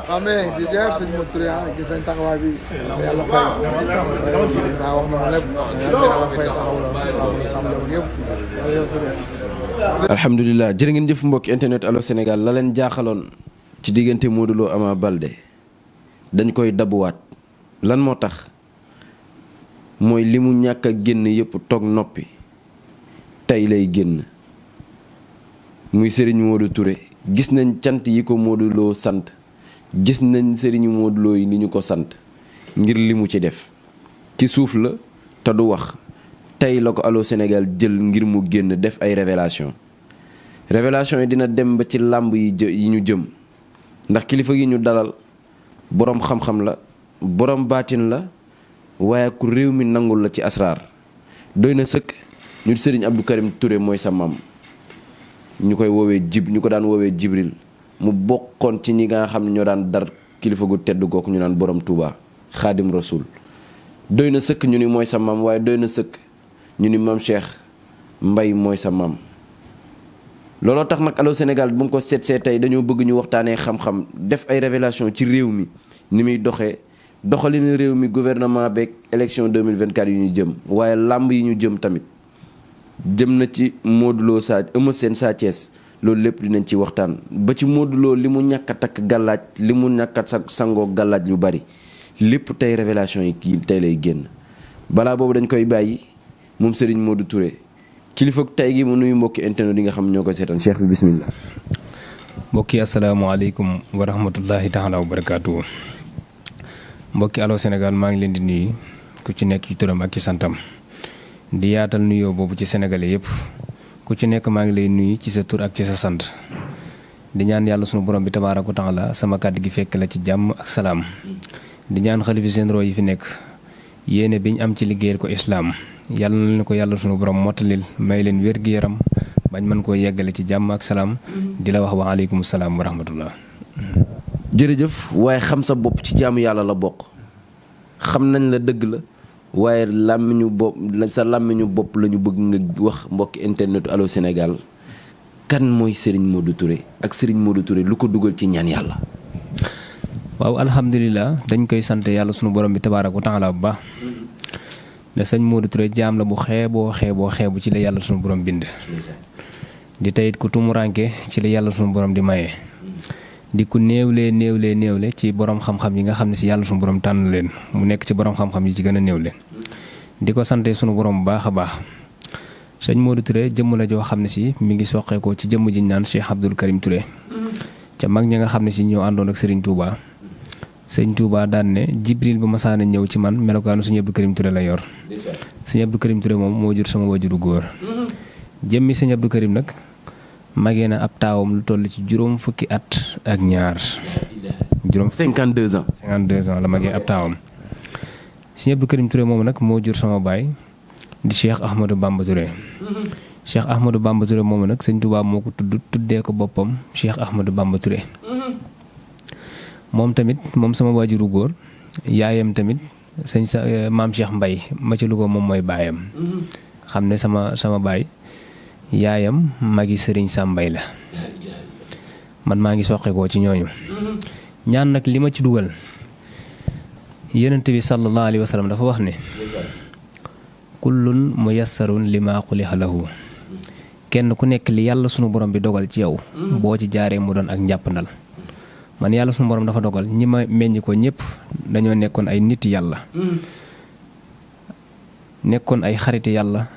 amee di jeex suñu Modou Touré gis nañ taxawaay bi yàlla fay saa wax na lépp yàlla fay taxaw la sàmm yëpp. alhamdulilah jërë ngeen jëf mbokki internet Allô Sénégal la leen jaaxaloon ci diggante Modou Lo Ama Baldé dañ koy dabuwaat lan moo tax mooy li mu ñàkk a génn yëpp toog noppi tey lay génn muy Serigne Modou Touré gis nañ cant yi ko Modou Lo sant gis nañ Serigne Modou Lo yi ni ñu ko sant ngir li mu ci def ci suuf la te du wax tey la ko Allô Sénégal jël ngir mu génn def ay révélation yi dina dem ba ci làmb yi ñu jëm ndax kilifa gi ñu dalal boroom xam-xam la boroom baatin la waaye ku réew mi nangul la ci asraar doy na sëkk ñu Serigne Abdou Karim Touré mooy sa maam ñu koy woowee ñu ko daan woowee Jibril mu bokkoon ci ñi nga xam ne ñoo daan dar kilifa gu tedd gooku ñu naan borom Touba Xaadim Rasul doy na sëkk ñu ni mooy sa maam waaye doy na sëkk ñu ni maam Cheikh Mbay mooy sa maam looloo tax nag Allô Sénégal bu mu ko seet tey dañoo bëgg ñu waxtaanee xam-xam def ay révélation ci réew mi ni muy doxee doxalinu réew mi gouvernement beeg élection 2024 yu ñu jëm waaye làmb yi ñu jëm tamit jëm na ci Modou Lo Eumeu Sène Sa Thiès loolu lépp dinañ ci waxtaan ba ci Modou Lo li mu ñàkk a takk gàllaaj li mu ñàkk a sangoo gàllaaj yu bari lépp tey révélation yi kii tey lay génn balaa boobu dañ koy bàyyi moom Serigne Modou Touré kilifa tey gi mu nuyu mbokki internet yi nga xam ñoo koy seetaan cheikh bi bismillah. mbokki asalaamaaleykum wa rahmatullahi taala wa barakaatu. mbokki Allô Sénégal maa ngi leen di nuyu ku ci nekk ci turam ak ci santam di yaatal nuyoo boobu ci sénégalais yëpp ku ci nekk maa ngi lay nuyu ci sa tur ak ci sa sant di ñaan yàlla sunu borom bi tabaaraka wa taala sama kàddu gi fekk la ci jàmm ak salaam di ñaan xalifa généraux yi fi nekk yéene bi ñu am ci liggéeyal ko islaam yàlla na leen ko yàlla sunu borom mottalil may leen wér-gi-yaram bañ mën koo yeggale ci jàmm ak salaam di la wax wa aleykum salaam wa rahmatullah. jërëjëf waaye xam sa bopp ci jaamu yàlla la bokk xam nañ la dëgg la waaye sa làmmiñu bopp la ñu bëgg nga wax mbokki internetu Allô Sénégal kan mooy Serigne Modou Touré ak Serigne Modou Touré lu ko dugal ci ñaan yàlla. waaw alhamdulilah dañ koy sant yàlla sunu borom bi tabaaraka wa taala bu baax ne sëñ Modou Touré jaam la bu xeebu ci la yàlla sunu borom bind di teyit ku tumuranke ci la yàlla sunu borom di maye di ku néewle ci borom xam-xam yi nga xam ne si yàlla sunu borom tànn leen mu nekk ci borom xam-xam yi ci gën a néewle di ko sante sunu borom bu baax a baax sëñ Modou Touré jëmm la joo xam ne si mi ngi soqeekoo ci jëmm ji ñu naan Cheikh Abdou Karim Touré ca mag ñi nga xam ne si ñoo àndoon ak Serigne Touba. sëñ Touba daan ne Jibril ba masaana ñëw ci man melokaanu sëñ Abdou Karim Touré la yor sëñ Abdou Karim Touré moom moo jur sama wajuru góor jëmmi sëñ Abdou Karim nag magee na ab taawam lu toll ci juróom fukki at ak ñaar 52 ans la magee ab taawam sëñ Abdou Karim Touré moom nag moo jur sama baay di Cheikh Ahmadou Bamba Touré Cheikh Ahmadou Bamba Touré moom nag sëñ Touba moo ko tuddee ko boppam Cheikh Ahmadou Bamba Touré moom sama waajuru góor yaayam tamit maam Cheikh Mbay ma ci Louga moom mooy baayam xam ne sama baay yaayam magi Sëriñ Sam Mbay la man maa ngi soqeekoo ci ñooñu ñaan nag li ma ci dugal yonent bi sallallahu alayhi wa sallam dafa wax ne kullun muyassarun lima xuliqa lahu kenn ku nekk li yàlla sunu borom bi dogal ci yow boo ci jaaree mu doon ak njàppandal man yàlla sunu borom dafa dogal ñi ma meññ ko ñëpp dañoo nekkoon ay nit yàlla nekkoon ay xariti yàlla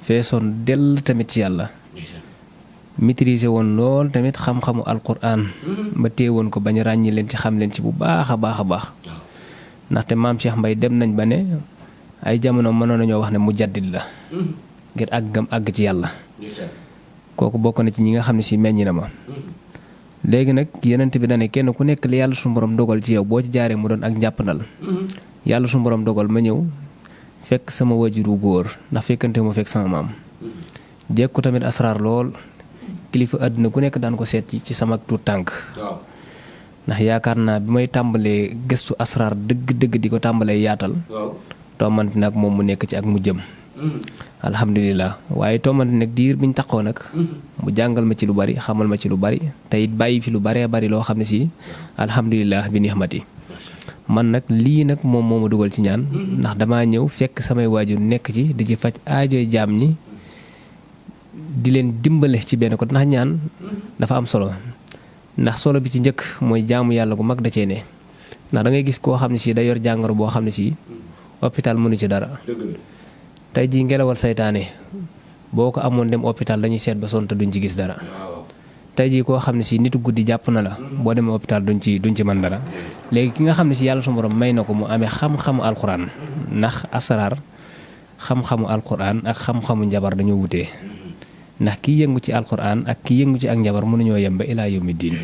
feesoon dell tamit ci yàlla maîtriser woon lool tamit xam-xamu alquran ba téewoon ko bañ ràññi leen ci xam leen ci bu baax a baax ndaxte maam Cheikh Mbay dem nañ ba ne ay jamono mënoon nañoo wax ne mu jaddid la ngir àgg ci yàlla kooku bokk na ci ñi nga xam ne si meññ na ma léegi nag yonent bi dane kenn ku nekk li yàlla suñu borom dogal ci yow boo ci jaaree mu doon ak njàppandal yàlla suñu borom dogal ma ñëw fekk sama wajuru góor ndax fekkante mu fekk sama maam jekku tamit asraar lool kilifa àdduna ku nekk daan ko seet ci sama tuut tànk ndax yaakaar naa bi may tàmbalee gëstu asraar dëgg-dëgg di ko tàmbalee yaatal toomante nag moom mu nekk ci ak mu jëm alhamdulilah waaye tombante nag diir biñ taxoo nag mu jàngal ma ci lu bari xamal ma ci lu bari te it bàyyi fi lu baree bari loo xam ne si alhamdulilah bi nixmati man nag lii nag moom moo ma dugal ci ñaan ndax damaa ñëw fekk samay waajur nekk ci di ci faj aajoy jaam ñi di leen dimbale ci benn ko ndax ñaan dafa am solo ndax solo bi ci njëkk mooy jaamu yàlla gu mag da cee ne ndax da ngay gis koo xam ne si day yor jàngoro boo xam ne si hôpital mënu ci dara tey jii ngelawal saytaane boo ko amoon dem hôpital dañuy seet ba sonn te duñ ci gis dara tey jii koo xam ne si nitu guddi jàpp na la boo demee hôpital duñ ci mën dara léegi ki nga xam ne si yàlla su borom may na ko mu amee xam-xamu alxuraan ndax asaraar xam-xamu alxuraan ak xam-xamu njabar dañoo wutee ndax ki yëngu ci alxuraan ak ki yëngu ci ak njabar mënuñoo yem ba ilaa yawmi diin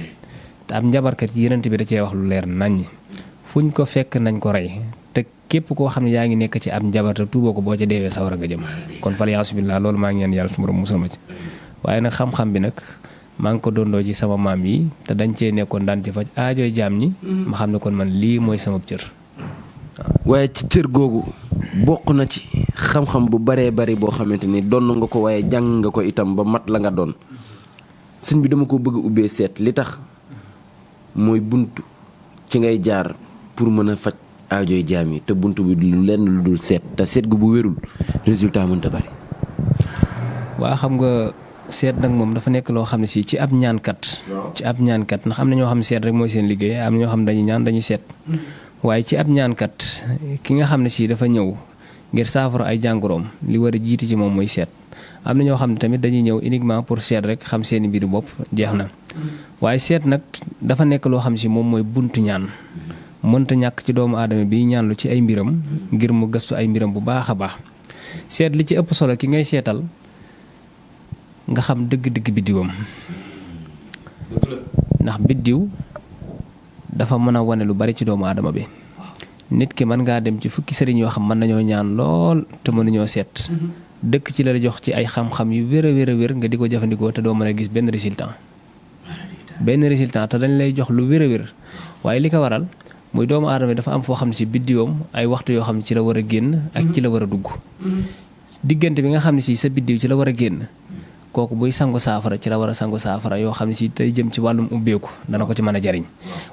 te am njabarkat yi yenent bi da cee wax lu leer naññ fuñ ko fekk nañ ko rey te képp koo xam ne yaa ngi nekk ci ab njabar te tuuboo ko boo ca deewee sawara nga jëm kon fal yaasubillah loolu maa ngi ñaan yàlla su borom musal ma ci waaye nag xam-xam bi nag maa ngi ko dondoo ci sama maam yi te dañ cee nekkoon daan ci faj aajooy jaam ñi ma xam ne kon man lii mooy sama cër waaye ci cër googu bokk na ci xam-xam bu baree bari boo xamante ni donn nga ko waaye jàng nga ko itam ba mat la nga doon sëñ bi dama ko bëgg a ubbee seet li tax mooy buntu ci ngay jaar pour mën a faj aajooy jaam yi te buntu bi lu lenn lu dul seet te seet gu bu wérul résultat mënta bari. waa xam nga seet nag moom dafa nekk loo xam ne si ci ab ñaankat ndax am na ñoo xam ne seet rek mooy seen liggéey am na ñoo xam ne dañuy ñaan dañuy seet waaye ci ab ñaankat ki nga xam ne si dafa ñëw ngir saafara ay jàngoroom li war a jiiti ci moom mooy seet am na ñoo xam ne tamit dañuy ñëw uniquement pour seet rek xam seeni mbiru bopp jeex na waaye seet nag dafa nekk loo xam si moom mooy buntu ñaan mënta ñàkk ci doomu aadama bi ñaanlu ci ay mbiram ngir mu gëstu ay mbiram bu baax a baax seet li ci ëpp solo ki ngay seetal nga xam dëgg-dëgg biddiwam ndax biddiw dafa mën a wane lu bari ci doomu aadama bi nit ki mën ngaa dem ci fukki sëriñ yoo xam mën nañoo ñaan lool te mënuñoo seet dëkk ci la jox ci ay xam-xam yu wér a wér nga di ko jëfandikoo te doo mën a gis benn résultat te dañ lay jox lu wér a wér waaye li ko waral muy doomu aadama dafa am foo xam ne si biddiwam ay waxtu yoo xam ne ci la war a génn ak ci la war a dugg diggante bi nga xam ne si sa biddiw ci la war a génn kooku buy sangu saafara ci la war a sangu saafara yoo xam ne si tey jëm ci wàllum ubbeeku dana ko ci mën a jariñ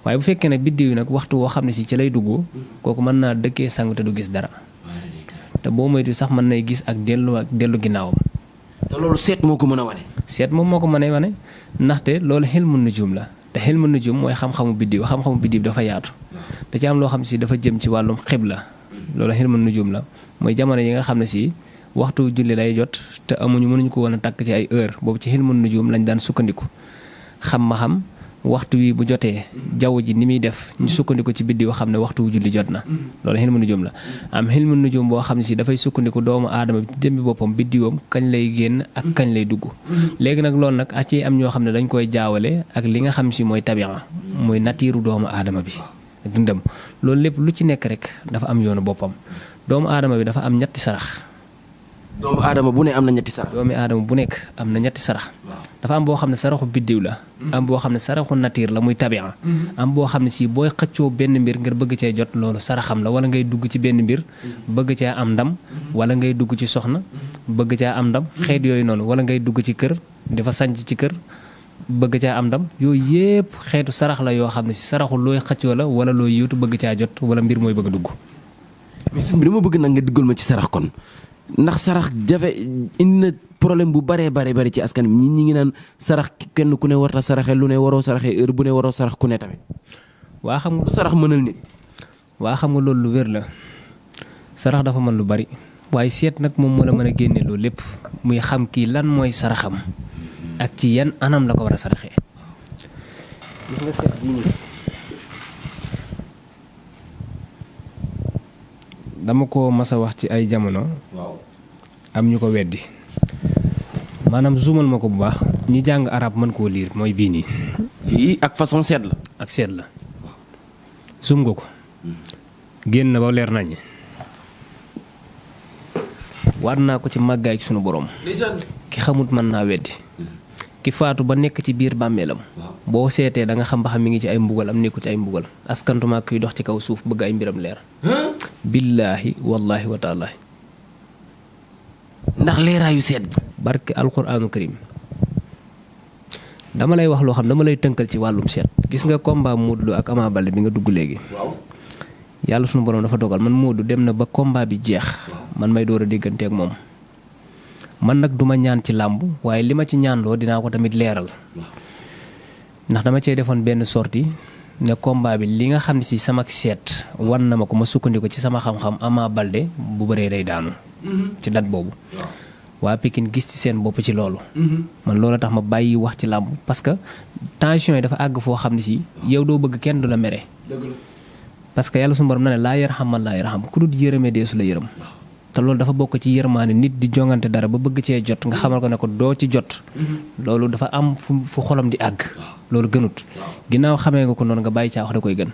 waaye bu fekkee nag biddiw nag waxtu woo xam ne si ci lay dugg kooku mën naa dëkkee sangu te du gis dara te boo moytu sax mën nay gis ak dellu ginnaawam. te loolu seet moo ko mën a wane. seet moom moo ko mën a wane ndaxte loolu xilmu nujum la te xilmu nujum mooy xam-xamu biddiw dafa yaatu da ci am loo xam ne si dafa jëm ci wàllum xibla loolu xilmu nujum la mooy jamono yi nga xam ne si waxtu julli lay jot te mënuñu ko woon a takk ci ay heure boobu ci xilmu nujum lañ daan sukkandiku xam waxtu wi bu jotee jaww ji ni muy def ñu sukkandiku ci biddiw xam ne waxtu wu julli jot na loolu xilmu nujum la am xilmu nujum boo xam ne si dafay sukkandiku doomu aadama bi jëmmi boppam biddiwam kañ lay génn ak kañ lay dugg léegi nag loolu nag a ci am ñoo xam ne dañ koy jaawale ak li nga xam si mooy tabi'a mooy natiiru doomu aadama bi dundam loolu lépp lu ci nekk rek dafa am yoonu boppam doomu aadama bi dafa am ñetti sarax doomu aadama bu ne am na ñetti sarax. doomu aadama bu nekk am na ñetti sarax. dafa am boo xam ne saraxu biddiw la. am boo xam ne saraxu nature la muy tabia. am boo xam ne si booy xëccoo benn mbir ngir bëgg cee jot loolu saraxam la wala ngay dugg ci benn mbir bëgg caa am ndam wala ngay dugg ci soxna bëgg caa am ndam xeet yooyu noonu wala ngay dugg ci kër dafa sanc ci kër bëgg caa am ndam yooyu yépp xeetu sarax la yoo xam ne si saraxu looy xëccoo la wala looy yuutu bëgg caa jot wala mbir mooy bëgg a dugg. mais sëñ bi dama bëgg nag nga diggal ma ci sarax kon. ndax sarax jafe indi na problème bu bari ci askan bi ñi ngi naan sarax kenn ku ne warta saraxe lu ne waroo saraxe heure bu ne waroo sarax ku ne tamit. waa xam nga lu sarax mënal nit. waa xam nga loolu lu wér la sarax dafa mën lu bari waaye seet nag moom moo la mën a génne loolu lépp muy xam kii lan mooy saraxam ak ci yan anam la ko war a saraxee. gis nga seet bii nii dama ko mas a wax ci ay jamono. am ñu ko weddi maanaam zoomal ma ko bu baax ñi jàng arab mën koo liir mooy bii nii. lii ak façon seet la. ak seet la zoom nga ko génn na ba leer naññ. waat naa ko ci màggaay ci sunu borom. ki xamut mën naa weddi. ki faatu ba nekk ci biir bàmmeelam. boo seetee da nga xam ba xam mi ngi ci ay mbugal am nekku ci ay mbugal askantuma kuy dox ci kaw suuf bëgg ay mbiram leer. billaahi wallaahi wa taalaahi ndax leeraayu seet bi. barke alquraanu karim dama lay wax loo xam dama lay tënkal ci wàllum seet. gis nga combat Modou Lo ak Ama Baldé bi nga dugg léegi. waaw. yàlla sunu borom dafa dogal man Modou dem na ba combat bi jeex. man may door a déggante ak moom. man nag duma ñaan ci làmb waaye li ma ci ñaanloo dinaa ko tamit leeral. ndax dama cee defoon benn sortie ne combat bi li nga xam ne si sama seet wan na ma ko ma sukkandiku ci sama xam-xam Ama Baldé bu bëree day daanu. ci date boobu. waa Pikine gis ci seen bopp ci loolu. man loolu tax ma bàyyi wax ci làmb parce que tension yi dafa àgg foo xam ne si yow doo bëgg kenn du la mere. dëgg la. parce que yàlla suñu borom na ne laa yarham man laa yarham ku dul yërëmee deesu la yërëm. te loolu dafa bokk ci yërmaane nit di jongante dara ba bëgg cee jot nga xamal ko ne ko doo ci jot. loolu dafa am fu xolam di àgg. loolu gënut. ginnaaw xamee nga ko noonu nga bàyyi caa wax da koy gën.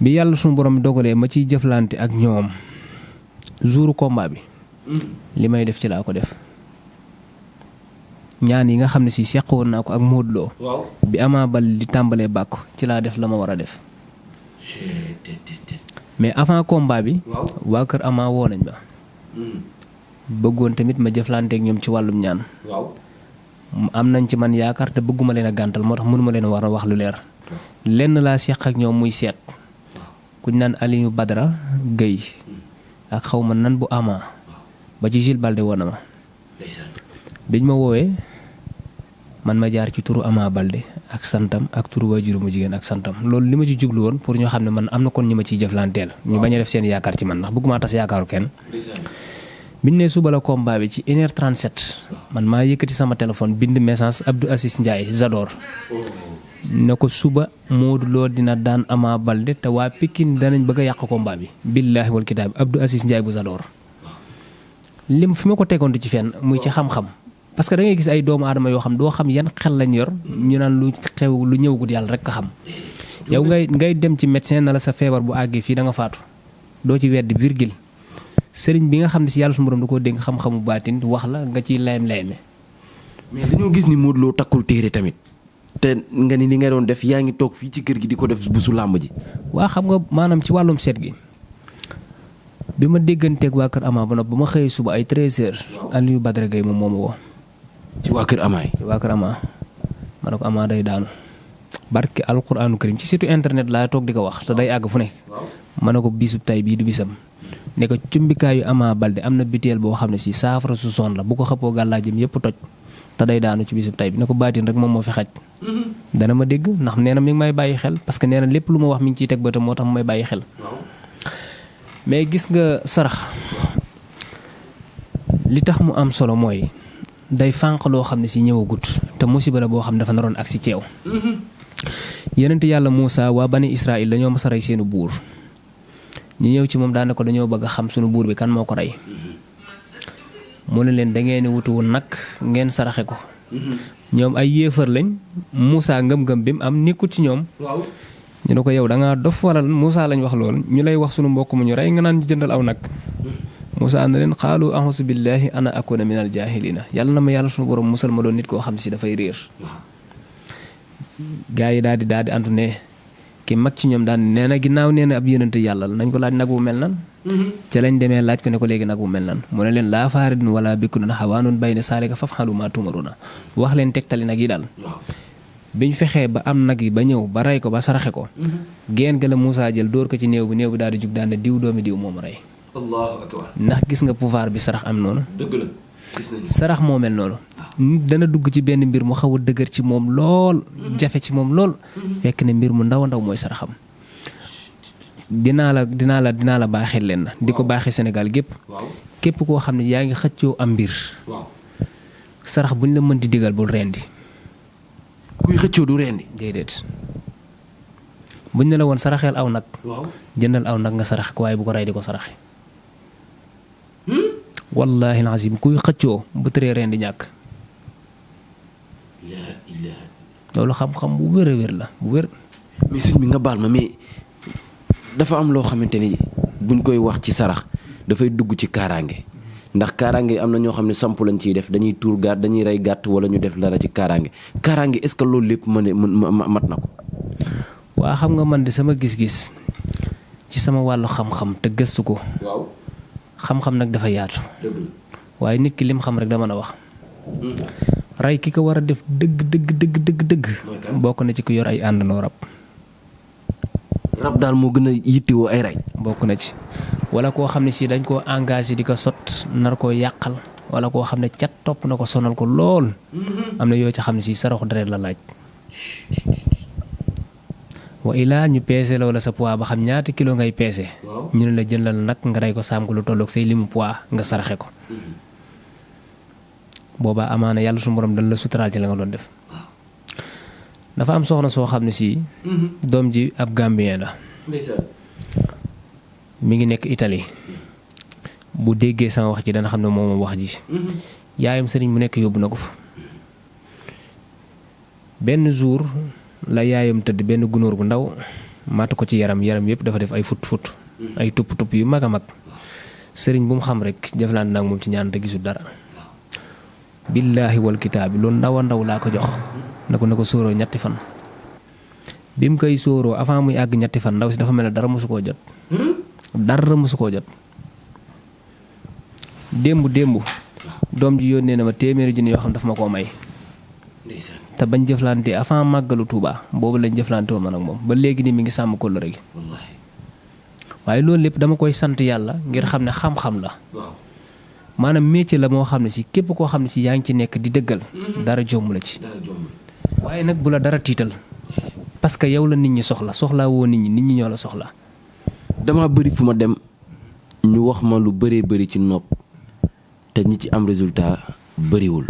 bi yàlla suñu borom dogalee ma ciy jëflante ak ñoom jouru combat bi. li may def ci laa ko def. ñaan yi nga xam ne si seq woon naa ko ak Modou Lo. waaw. bi Ama Baldé di tàmbalee bàkku ci laa def la ma war a def. mais avant combat bi. waaw. waa kër Ama woo nañ ma. bëggoon tamit ma jëflanteek ñoom ci wàllum ñaan. waaw. am nañ ci man yaakaar te bëgguma leen a gàntal moo tax mënuma leen a war a wax lu leer. lenn laa seq ak ñoom muy seet. kuñ naan Aliou Badara Gueye. ak xaw ma nan bu Ama. ba ci Jules Balde woon na ma. biñ ma woowee man ma jaar ci turu Ama Balde ak santam ak turu waajuru mu jigéen ak santam loolu li ma ci jublu woon pour ñoo xam ne man am na kon ñu ma ciy jëflanteel. ñu bañ a def seen yaakaar ci man ndax bëgguma tas yaakaaru kenn. biñ ne suba la combat bi ci 1h37 man maa yëkkati sama téléphone bind message Abdou Assis Ndiaye Zador. ne ko suba Modou Lo dina daan Ama Balde te waa Pikine danañ bëgg a yàq combat bi. billaahi wal kitaab Abdou Assis Ndiaye bu Zador. lim fi ma ko tegoon ci fenn muy ci xam-xam parce que da ngay gis ay doomu aadama yoo xam doo xam yan xel lañ yor ñu naan lu xew lu ñëwagul yàlla rek ka xam. yow ngay dem ci médecin na la sa feebar bu àggee fii da nga faatu doo ci weddi virgule sëriñ bi nga xam ne si yàlla su borom da koo dénk xam-xamu baatin wax la nga ciy layam-layame. mais dañoo gis ni Modou Lo takkul téere tamit te nga ni li nga doon def yaa ngi toog fii ci kër gi di ko def bu su làmb ji. waa xam nga maanaam ci wàllum seet gi. bi ma dégganteeg waa kër Ama ba noppi ba ma xëyee suba ay 13h. Aliou Badara Gueye moom moo ma woo. ci waa kër Ama yi. ci waa kër Ama ma ne ko Ama day daanu. barke alquraanu karim ci site internet laa toog di ko wax te day àgg fu nekk. ma ne ko bisub tay bii du bisam. ne ko cumbikaayu Ama Balde am na biteel boo xam ne si saafara su son la bu ko xëppoo gàllaajam yëpp toj. te day daanu ci bisub tay bi ne ko baatin rek moom moo fi xaj. dana ma dégg ndax nee na mi ngi may bàyyi xel parce que nee na lépp lu ma wax mi ngi ciy teg bëtam moo tax mu may bàyyi xel. mais gis nga sarax li tax mu am solo mooy day fànq loo xam ne si ñëwagut te musiba la boo xam ne dafa naroon ak si ceew. yonent yàlla Moussa waa bani Israël dañoo mas a rey seenu buur ñu ñëw ci moom daane ko dañoo bëgg a xam sunu buur bi kan moo ko rey. mu ne leen da ngeen wutu nag ngeen saraxe ko. ñoom ay yéefar lañ Moussa ngëm-ngëm bi mu am nekkut ci ñoom. ñu ne ko yow da ngaa dof wala Moussa lañ wax lool ñu lay wax sunu mbokk mu ñu rey nga naan ñu jëndal aw nag. Moussa na leen xaalu a'uuzu billaahi ana akuna minal jaahiliina yàlla na ma yàlla sunu borom musal ma doon nit koo xam si dafay réer. gaa yi daal di antu ne ki mag ci ñoom daan nee na ginnaaw nee na ab yonente yàlla la nañ ko laaj nag wu mel nan. ca lañ demee laaj ko ne ko léegi nag wu mel nan mu ne leen laa faaridun wala bikrun xawaanun bayna zaalika faf'aluu maa tu'maruuna wax leen tegtali nag yi daal. biñ fexee ba am nag yi ba ñëw ba rey ko ba saraxe ko. geen ga la Moussa jël dóor ko ci néew bi daal di jug daan ne diw doomi diw moom rey. Allahu akbar. ndax gis nga pouvoir bi sarax am noonu. dëgg la gis nañu. sarax moo mel noonu. nit dana dugg ci benn mbir mu xaw a dëgër ci moom lool. jafe ci moom lool. fekk ne mbir mu ndaw a ndaw mooy saraxam. dinaa la baaxee leen na. di ko baaxee Sénégal gépp. képp koo xam ne yaa ngi xëccoo am mbir. sarax buñ la mën di digal bul rendi. kuy xëccoo du rendi. déedéet buñ ne la woon saraxeel aw nag. jëndal aw nag nga sarax ko waaye bu ko rey di ko saraxe. wallaahi alazim kuy xëccoo bu tëree rendi ñàkk. loolu xam-xam bu wér a wér la bu wér. mais sëñ bi nga baal ma mais dafa am loo xamante ni buñ koy wax ci sarax dafay dugg ci kaaraange ndax kaaraange am na ñoo xam ne samp lañ ciy def dañuy tuur gàtt dañuy rey gàtt wala ñu def dara ci kaaraange est-ce que loolu lépp mat na ko. waa xam nga man de sama gis-gis ci sama wàllu xam-xam te gëstu ko. xam-xam nag dafa yaatu waaye nit ki lim xam rek da mën a wax rey ki ko war a def dëgg bokk na ci ku yor ay àndandoo rab daal moo gën a yittewoo ay rey bokk na ci wala koo xam ne si dañ koo engagé di ko sot nar koo yàqal wala koo xam ne cat topp na ko sonal ko lool am na yoo ci xam ne si saraxu deret la laaj wa ilaa ñu peese la wala sa poids ba xam ñaata kilo ngay peese ñu ne la jëndal nag nga rey ko saam ko lu tolloog say limu poids nga saraxe ko boobaa amaana yàlla suñu borom dañ la suturaal ci la nga doon def dafa am soxna soo xam ne si doom ji ab Gambien la mi ngi nekk Italie bu déggee sama wax ji dana xam ne moom wax ji yaayam sëriñ mu nekk yóbbu na ko fa benn jour la yaayam tëdd benn gunóor bu ndaw matt ko ci yaram yëpp dafa def ay fut ay tupp yu mag a mag sëriñ bu mu xam rek jëflante nag moom ci ñaan te gisul dara billaahi wal kitaabi loolu ndaw a ndaw laa ko jox na ko sóoroo ñetti fan bi mu koy sóoroo avant muy àgg ñetti fan ndaw si dafa mel ne dara mosu koo jot démb doom ji yónnee na ma téeméeri junni yoo xam dafa ma koo may te bañ jëflante avant màggalu Tuuba boobu lañ jëflante woon man ak moom ba léegi ni mi ngi sàmm kóllëre gi waaye loolu lépp dama koy sant yàlla ngir xam ne xam-xam la maanaam métier la moo xam ne si képp koo xam ne si yaa ngi ci nekk di dëggal dara jomm la ci waaye nag bu la dara tiital parce que yow la nit ñi soxlaa woo nit ñi ñoo la soxla dama bëri fu ma dem ñu wax ma lu bëri ci nopp te ñi ci am résultat bëriwul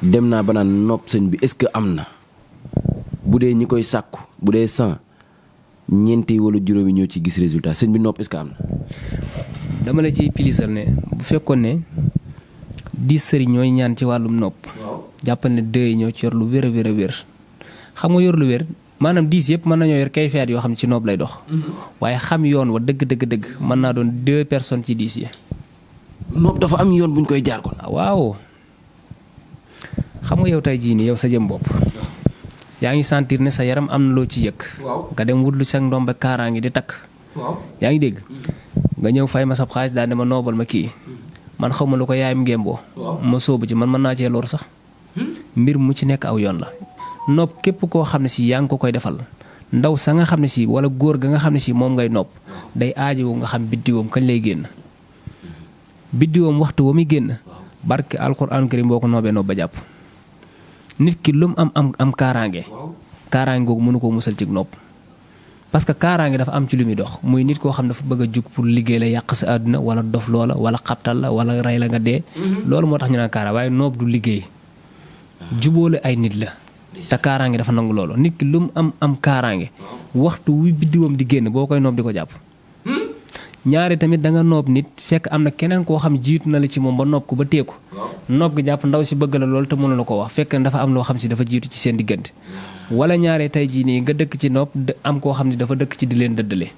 dem naa ba naan nopp sëñ bi est-ce que am na bu dee ñi koy sàkku bu dee 100 ñeenti wala juróomi ñoo ci gis résultat sëñ bi nopp est-ce que am na dama la ciy pilisal ne bu fekkoon ne 10 sëriñ ñooy ñaan ci wàllum nopp jàppal ne 2 yi ñoo ci yor lu wér a wér xam nga yor lu wér maanaam 10 yëpp mën nañoo yor kay feet yoo xam ne ci nopp lay dox waaye xam yoon wa dëgg mën naa doon 2 personnes ci 10 yi nopp dafa am yoon buñ koy jaar kon waaw xam nga yow tey jii nii yow sa jëm bopp yaa ngi sentir ne sa yaram am na loo ci yëg nga dem wutlu sa ndombe kaaraange di takk yaa ngi dégg nga ñëw fay ma sab xaalis daal ne ma noobal ma kii man xaw ma lu ko yaayam ngémboo ma sóobu ci man mën naa cee lor sax mbir mu ci nekk aw yoon la nopp képp koo xam ne si yaa ngi ko koy defal ndaw sa nga xam ne si wala góor ga nga xam ne si moom ngay nopp day aajowu nga xam biddiwoom kañ lay génn biddiwoom waxtu wa muy génn barke alxuraan karim boo ko noobee noob ba jàpp nit ki lu mu am kaaraange googu mënu koo musal ci nopp parce que kaaraange dafa am ci lu muy dox muy nit koo xam dafa bëgg a jug pour liggéey la yàq sa àdduna wala dof loola wala xabtal la wala rey la nga dee loolu moo tax ñu naan kaaraange waaye noob du liggéey jubóole ay nit la te kaaraange dafa nangu loolu nit ki lu mu am kaaraange waxtu wi biddiwam di génn boo koy noob di ko jàpp ñaari tamit da nga noob nit fekk am na keneen koo xam jiitu na la ci moom ba noob ko ba teeku noob gi jàpp ndaw si bëgg la loolu te mënu la ko wax fekk dafa am loo xam si dafa jiitu ci seen diggante wala ñaare tey jii nii nga dëkk ci noob am koo xam ne dafa dëkk ci di leen dëddale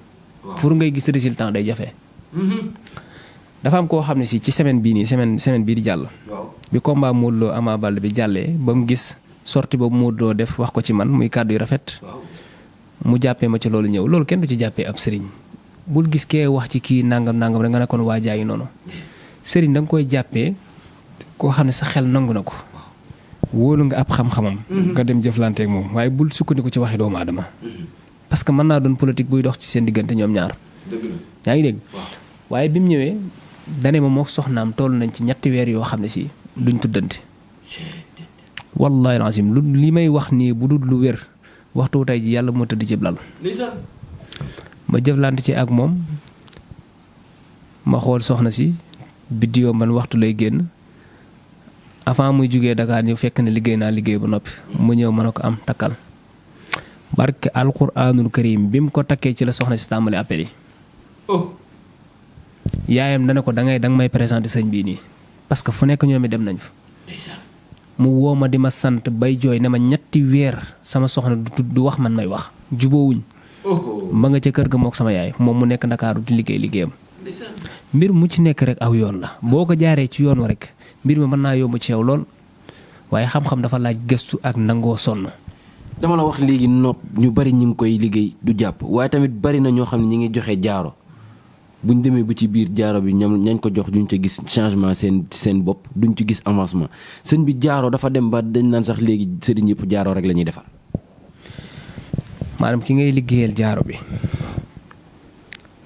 pour ngay gis résultat day jafe dafa am koo xam ne si ci semaine bii nii semaine bii di jàll bi combat Modou Lo Ama Baldé bi jàllee ba mu gis sorti boobu Modou Lo def wax ko ci man muy kàddu yu rafet mu jàppee ma ci loolu ñëw loolu kenn du ci jàppee ab sëriñ bul gis kee wax ci kii nangam rek nga ne kon waa jaa ngi noonu sëriñ da nga koy jàppee koo xam ne sa xel nangu na ko wóolu nga ab xam-xamam nga dem jëflanteek moom waaye bul sukkandiku ci waxi doomu aadama parce que mën naa doon politique buy dox ci seen diggante ñoom ñaar yaa ngi dégg waaye bi mu ñëwee dane ma moo soxnaam toll nañ ci 3 weer yoo xam ne si duñ tuddante wallahi alazim li may wax nii bu dul lu wér waxtu tey ji yàlla moo tëdd ci lal ma jëflante ci ak moom ma xool soxna si biddiyo man waxtu lay génn avant muy jugee Dakar ñëw fekk ne liggéey naa liggéey ba noppi mu ñëw mën a ko am takkal barke alquranul karim bi mu ko takkee ci la soxna si tàmbali appel yi yaayam dana ko danga may présenté sëñ bii nii parce que fu nekk ñoom dem nañ fa mu woo ma di ma sant bay jooy ne ma 3 weer sama soxna du wax man may wax juboowuñ ma nga ca kër ga mook sama yaay moom mu nekk Ndakaaru di liggéeyam mbir mu ci nekk rek aw yoon la boo ko jaaree ci yoon wa rek mbir mi mën naa yomb ci yow lool waaye xam-xam dafa laaj gëstu ak nangoo sonn. dama la wax léegi nopp ñu bari ñu ngi koy liggéey du jàpp waaye tamit bari na ñoo xam ne ñi ngi joxe jaaro buñ demee ba ci biir jaaro bi ñañ ko jox duñ ca gis changement seen bopp duñ ci gis avancement sëñ bi jaaro dafa dem ba dañ naan sax léegi sëriñ yëpp jaaro rek la ñuy defar. maanaam ki ngay liggéeyal jaaro bi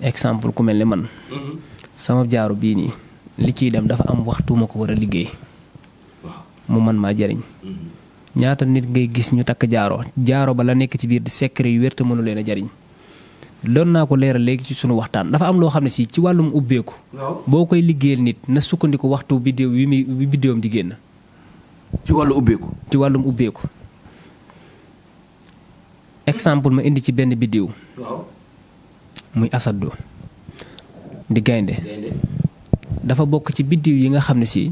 exemple ku mel ne man. sama jaaro bii nii li ciy dem dafa am waxtu ma ko war a liggéey. mu man maa jariñ ñaata nit ngay gis ñu takk jaaro ba la nekk ci biir di secret yu wér te mënu leen a jariñ doon naa ko leeral léegi ci sunu waxtaan dafa am loo xam ne si ci wàllum ubbeeku boo koy liggéeyal nit na sukkandiku waxtu biddéew wi biddéewam di génn ci wàllum ubbeeku exemple ma indi ci benn biddéew muy asaddo di gaynde dafa bokk ci biddéew yi nga xam ne si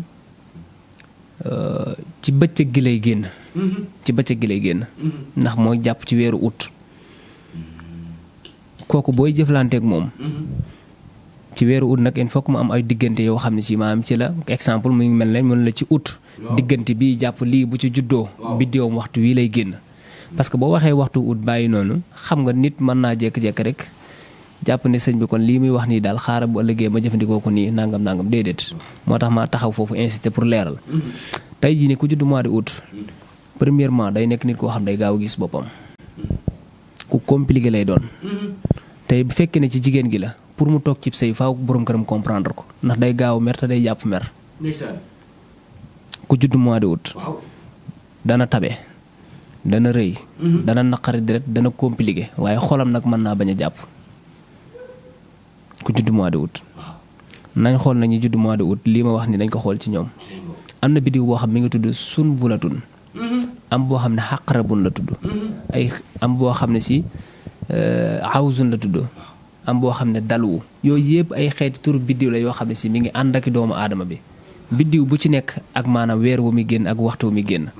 ci bëccëg gi lay génn ndax mooy jàpp ci weeru août kooku booy jëflanteek moom ci weeru août nag il faut que mu am ay diggante yoo xam ne si maanaam ci la exemple mu ngi mel ne mën la ci août diggante bi jàpp lii bu ci juddoo biddéewam waxtu wii lay génn parce que boo waxee waxtu août bàyyi noonu xam nga nit mën naa jékki-jékki rek jàpp ne sëñ bi kon lii muy wax nii daal xaaral bu ëllëgee ma jëfandikoo ko nii nangam déedéet moo tax ma taxaw foofu insister pour leeral tey jii ni ku judd mois de août premièrement day nekk nit koo xam day gaaw a gis boppam ku compliqué lay doon tey bu fekkee ne ci jigéen gi la pour mu toog cib sëy faaw borom këram comprendre ko ndax day gaaw mer te day jàpp mer ku judd mois de août dana tabe dana rëy dana naqari deret dana compliqué waaye xolam nag mën naa bañ a jàpp ku judd mois de août nañ xool nañu judd mois de août lii ma wax ni dañ ko xool ci ñoom am na biddiw boo xam mi ngi tudd sun bulatun am boo xam ne xaqarabun la tudd ay am boo xam ne si awzun la tudd am boo xam ne dalwu yooyu yëpp ay xeeti turu biddiw la yoo xam ne si mi ngi ànd ak doomu aadama bi biddiw bu ci nekk ak maanaam weer wu mi génn ak waxtu wu mi génn.